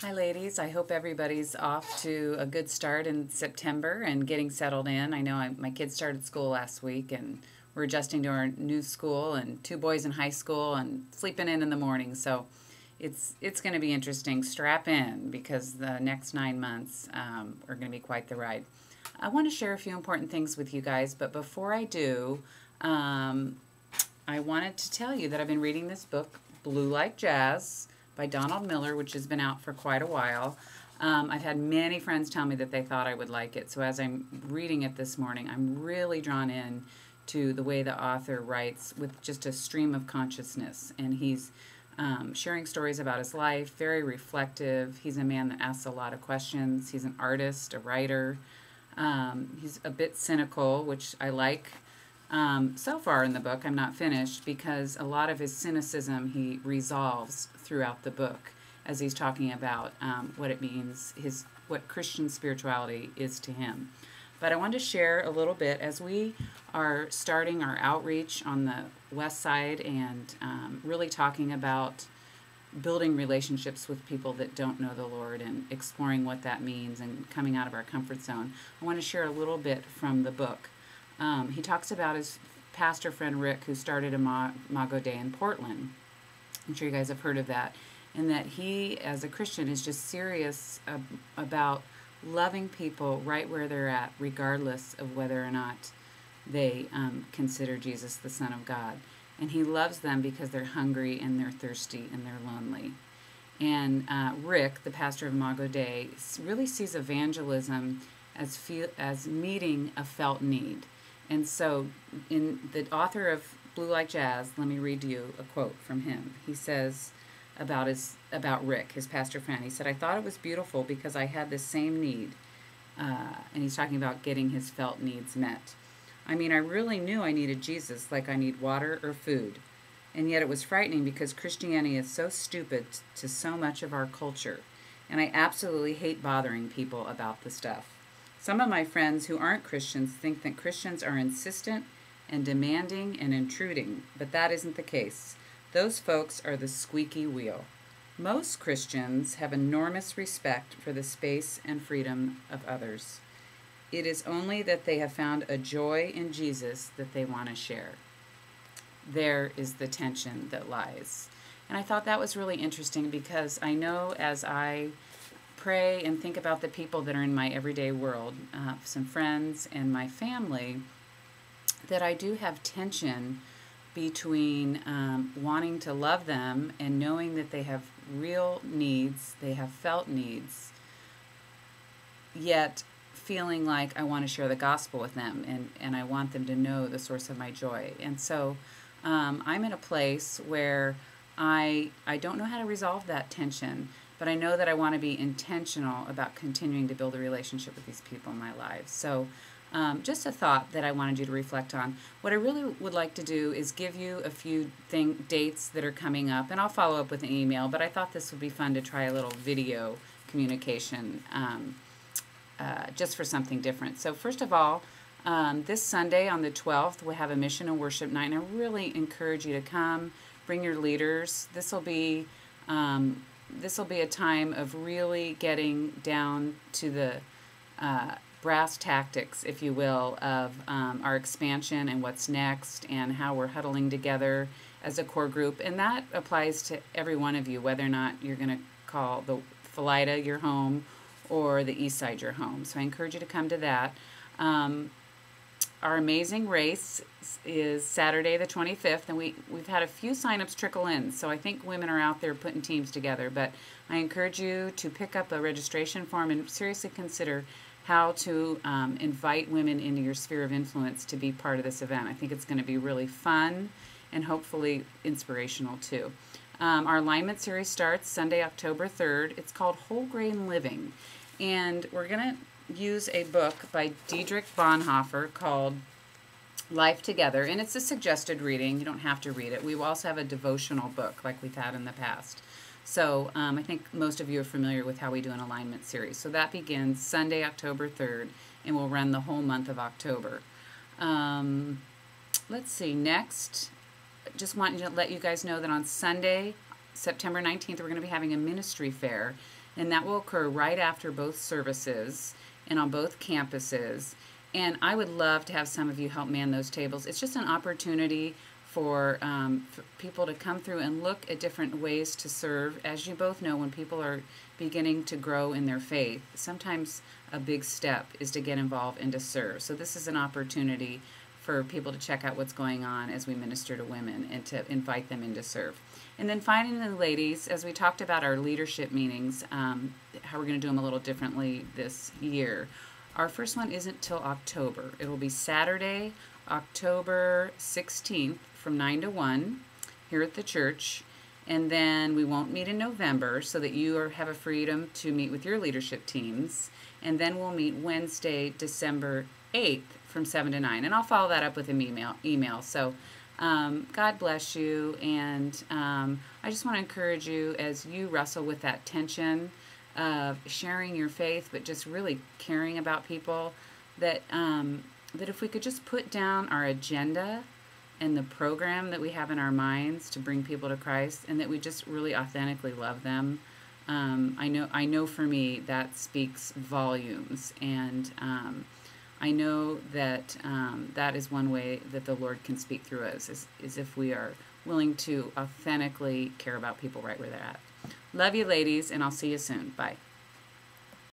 Hi, ladies. I hope everybody's off to a good start in September and getting settled in. I know my kids started school last week and we're adjusting to our new school and two boys in high school and sleeping in the morning. So it's going to be interesting. Strap in because the next 9 months are going to be quite the ride. I want to share a few important things with you guys, but before I do, I wanted to tell you that I've been reading this book, Blue Like Jazz, by Donald Miller, which has been out for quite a while. I've had many friends tell me that they thought I would like it. So as I'm reading it this morning, I'm really drawn in to the way the author writes with just a stream of consciousness. And he's sharing stories about his life, very reflective. He's a man that asks a lot of questions. He's an artist, a writer. He's a bit cynical, which I like. So far in the book, I'm not finished because a lot of his cynicism he resolves throughout the book as he's talking about what it means, what Christian spirituality is to him. But I wanted to share a little bit as we are starting our outreach on the west side and really talking about building relationships with people that don't know the Lord and exploring what that means and coming out of our comfort zone. I want to share a little bit from the book. He talks about his pastor friend Rick, who started Imago Dei in Portland. I'm sure you guys have heard of that. And that he, as a Christian, is just serious about loving people right where they're at, regardless of whether or not they consider Jesus the Son of God. And he loves them because they're hungry and they're thirsty and they're lonely. And Rick, the pastor of Imago Dei, really sees evangelism as meeting a felt need. And so, in the author of Blue Like Jazz, let me read you a quote from him. He says about Rick, his pastor friend. He said, "I thought it was beautiful because I had the same need," and he's talking about getting his felt needs met. "I mean, I really knew I needed Jesus, like I need water or food, and yet it was frightening because Christianity is so stupid to so much of our culture, and I absolutely hate bothering people about the stuff. Some of my friends who aren't Christians think that Christians are insistent and demanding and intruding, but that isn't the case. Those folks are the squeaky wheel. Most Christians have enormous respect for the space and freedom of others. It is only that they have found a joy in Jesus that they want to share. There is the tension that lies." And I thought that was really interesting because I know as I pray and think about the people that are in my everyday world, some friends and my family, that I do have tension between wanting to love them and knowing that they have real needs, they have felt needs, yet feeling like I want to share the gospel with them and I want them to know the source of my joy. And so I'm in a place where I don't know how to resolve that tension, but I know that I want to be intentional about continuing to build a relationship with these people in my life. So just a thought that I wanted you to reflect on. What I really would like to do is give you a few dates that are coming up, and I'll follow up with an email, but I thought this would be fun to try a little video communication just for something different. So first of all, this Sunday on the 12th, we'll have a mission and worship night, and I really encourage you to come, bring your leaders. This will be a time of really getting down to the brass tactics, if you will, of our expansion and what's next and how we're huddling together as a core group. And that applies to every one of you, whether or not you're going to call the Philida your home or the East Side your home. So I encourage you to come to that. Our amazing race is Saturday the 25th, and we've had a few signups trickle in, so I think women are out there putting teams together. But I encourage you to pick up a registration form and seriously consider how to invite women into your sphere of influence to be part of this event. I think it's going to be really fun and hopefully inspirational too. Our alignment series starts Sunday, October 3rd. It's called Whole Grain Living, and we're going to use a book by Dietrich Bonhoeffer called Life Together, and it's a suggested reading. You don't have to read it. We will also have a devotional book like we've had in the past. So I think most of you are familiar with how we do an alignment series. So that begins Sunday, October 3rd, and will run the whole month of October. Let's see, next, just want to let you guys know that on Sunday, September 19th, we're going to be having a ministry fair. And that will occur right after both services and on both campuses. And I would love to have some of you help man those tables. It's just an opportunity for people to come through and look at different ways to serve. As you both know, when people are beginning to grow in their faith, sometimes a big step is to get involved and to serve. So this is an opportunity for people to check out what's going on as we minister to women and to invite them in to serve. And then finally, ladies, as we talked about our leadership meetings, how we're going to do them a little differently this year. Our first one isn't till October. It will be Saturday, October 16th from 9 to 1 here at the church. And then we won't meet in November so that you have a freedom to meet with your leadership teams. And then we'll meet Wednesday, December 8th from 7 to 9. And I'll follow that up with an email. So God bless you. And I just want to encourage you as you wrestle with that tension of sharing your faith, but just really caring about people, that if we could just put down our agenda and the program that we have in our minds to bring people to Christ, and that we just really authentically love them. I know for me that speaks volumes, and I know that that is one way that the Lord can speak through us, is if we are willing to authentically care about people right where they're at. Love you, ladies, and I'll see you soon. Bye.